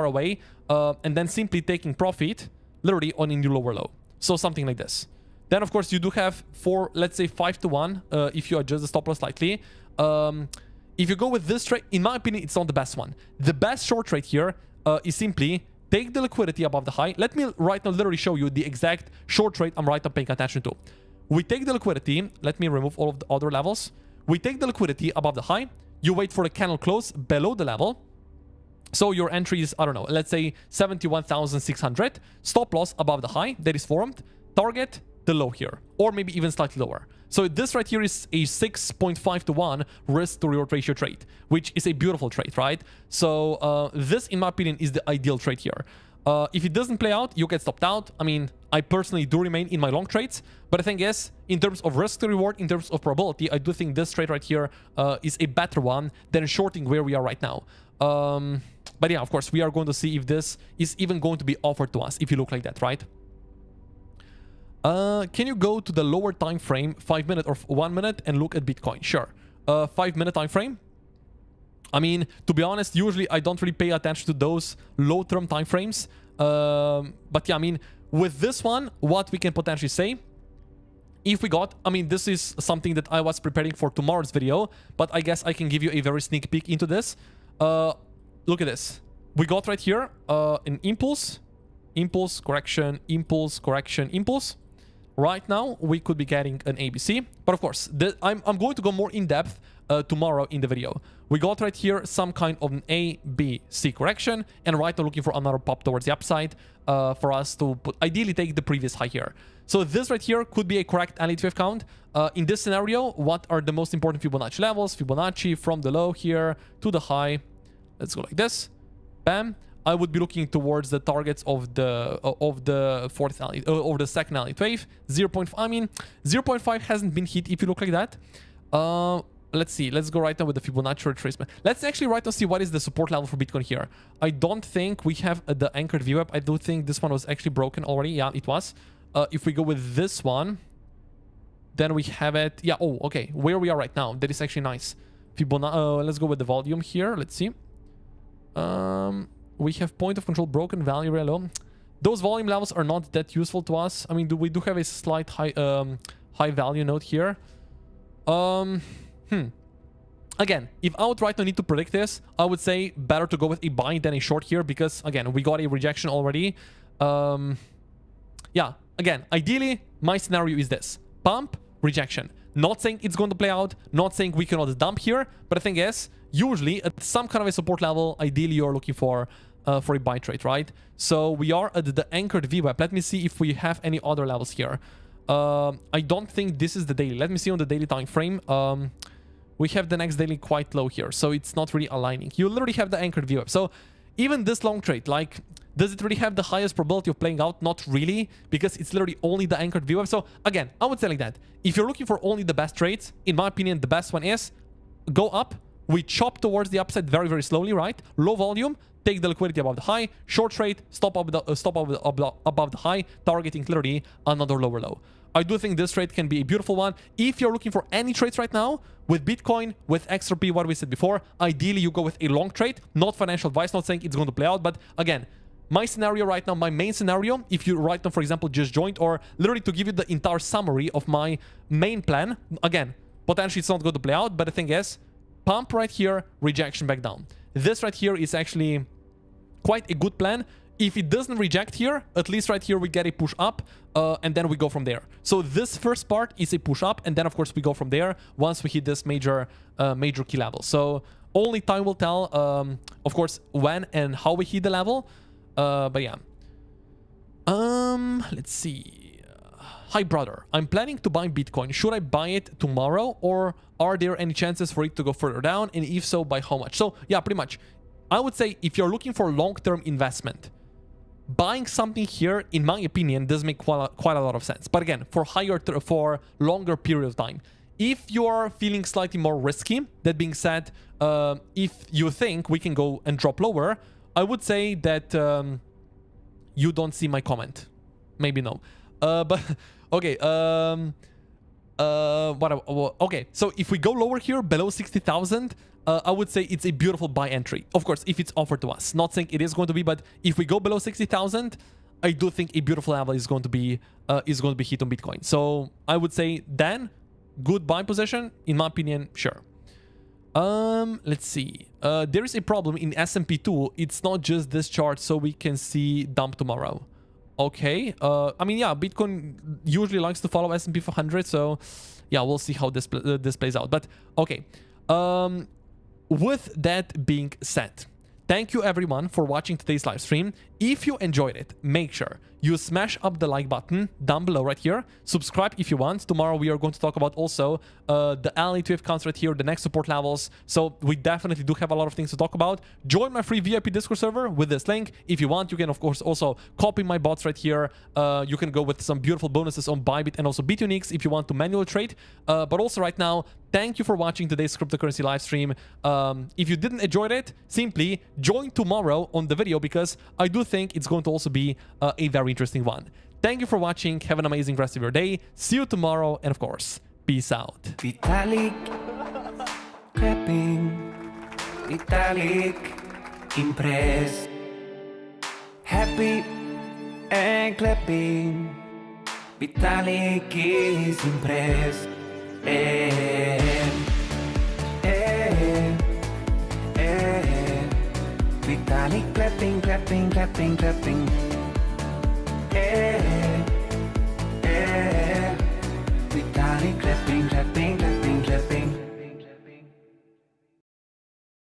[SPEAKER 3] away, and then simply taking profit, literally on a new lower low. So something like this. Then, of course, you do have let's say 5-1, if you adjust the stop loss slightly. If you go with this trade, in my opinion, it's not the best one. The best short trade here is simply take the liquidity above the high. Let me right now literally show you the exact short trade I'm right now paying attention to. We take the liquidity. Let me remove all of the other levels. We take the liquidity above the high. You wait for the candle close below the level. So your entry is, I don't know, let's say 71,600. Stop loss above the high that is formed. Target the low here, or maybe even slightly lower. So this right here is a 6.5-1 risk to reward ratio trade, which is a beautiful trade, right? So this, in my opinion, is the ideal trade here. If it doesn't play out, you get stopped out. I mean, I personally do remain in my long trades, but the thing is, in terms of risk to reward, in terms of probability, I do think this trade right here is a better one than shorting where we are right now. But yeah, of course, we are going to see if this is even going to be offered to us, if you look like that, right? Can you go to the lower time frame, 5 minute or 1 minute, and look at Bitcoin? Sure. 5 minute time frame. I mean, to be honest, usually I don't really pay attention to those low term time frames. But yeah, I mean, with this one, what we can potentially say, if we got, I mean, this is something that I was preparing for tomorrow's video, but I guess I can give you a very sneak peek into this. Look at this. We got right here an impulse, correction, impulse. Right now, we could be getting an ABC. But of course, I'm going to go more in depth tomorrow in the video. we got right here some kind of an A, B, C correction, and right now looking for another pop towards the upside for us to ideally take the previous high here. So this right here could be a correct LE2F count. In this scenario, what are the most important Fibonacci levels? Fibonacci from the low here to the high. Let's go like this. Bam. I would be looking towards the targets of the fourth alley, or the second LE2F. 0.5. I mean, 0.5 hasn't been hit if you look like that. Let's see. Let's go right now with the Fibonacci retracement. Let's actually right now see what is the support level for Bitcoin here. I don't think we have the anchored VWAP. I do think this one was actually broken already. Yeah, it was. If we go with this one, then we have it. Yeah. Oh, okay. Where we are right now, that is actually nice. Fibonacci. Let's go with the volume here. Let's see. We have point of control broken, value very low. Those volume levels are not that useful to us. I mean, we do have a slight high value node here. Again, if I would right now need to predict this, I would say better to go with a buy than a short here because, again, we got a rejection already. Yeah, again, ideally, my scenario is this. Pump, rejection. Not saying it's going to play out, not saying we cannot dump here, but the thing is, usually at some kind of a support level, ideally you're looking for a buy trade, right? So we are at the anchored VWAP. Let me see if we have any other levels here. I don't think this is the daily. Let me see on the daily time frame. We have the next daily quite low here, so it's not really aligning. You literally have the anchored VWAP. So even this long trade, like, does it really have the highest probability of playing out? Not really, because it's literally only the anchored VWAP. So again, I would say like that. If you're looking for only the best trades, in my opinion, the best one is go up. We chop towards the upside very, very slowly, right? Low volume, take the liquidity above the high. Short trade, stop above the high, targeting literally another lower low. I do think this trade can be a beautiful one. If you're looking for any trades right now, with Bitcoin, with XRP, what we said before, ideally you go with a long trade. Not financial advice, not saying it's going to play out, but again, my scenario right now, my main scenario, if you right now, for example, just joined, or literally to give you the entire summary of my main plan, again, potentially it's not going to play out, but the thing is, pump right here, rejection back down. This right here is actually quite a good plan. If it doesn't reject here, at least right here we get a push up, and then we go from there. So this first part is a push up, and then of course we go from there once we hit this major key level. So only time will tell, of course, when and how we hit the level. But yeah. Let's see. Hi brother, I'm planning to buy Bitcoin. Should I buy it tomorrow, or are there any chances for it to go further down? And if so, by how much? So yeah, pretty much. I would say if you're looking for long-term investment, buying something here, in my opinion, does make quite a lot of sense. But again, for longer period of time. If you're feeling slightly more risky, that being said, if you think we can go and drop lower, I would say that you don't see my comment. Maybe no. But okay. Okay. So if we go lower here, below 60,000, I would say it's a beautiful buy entry. Of course, if it's offered to us. Not saying it is going to be, but if we go below 60,000, I do think a beautiful level is going to be hit on Bitcoin. So I would say then good buy position, in my opinion, sure. Let's see. There is a problem in S&P 2. It's not just this chart, so we can see dump tomorrow. Okay. I mean, yeah, Bitcoin usually likes to follow S&P 500, so yeah, we'll see how this plays out. But okay. With that being said, thank you everyone for watching today's live stream. If you enjoyed it, make sure you smash up the like button down below right here. Subscribe if you want. Tomorrow we are going to talk about also the LE2F counts right here, the next support levels. So we definitely do have a lot of things to talk about. Join my free VIP Discord server with this link. If you want, you can of course also copy my bots right here. You can go with some beautiful bonuses on Bybit and also BTunix if you want to manual trade. But also right now, thank you for watching today's cryptocurrency live stream. If you didn't enjoy it, simply join tomorrow on the video because I do think it's going to also be a very interesting one. Thank you for watching. Have an amazing rest of your day. See you tomorrow. And of course, peace out.
[SPEAKER 1] Vitalik, clapping. Vitalik, impressed. Happy and clapping. Vitalik is impressed. Vitalik clapping, clapping, clapping, clapping.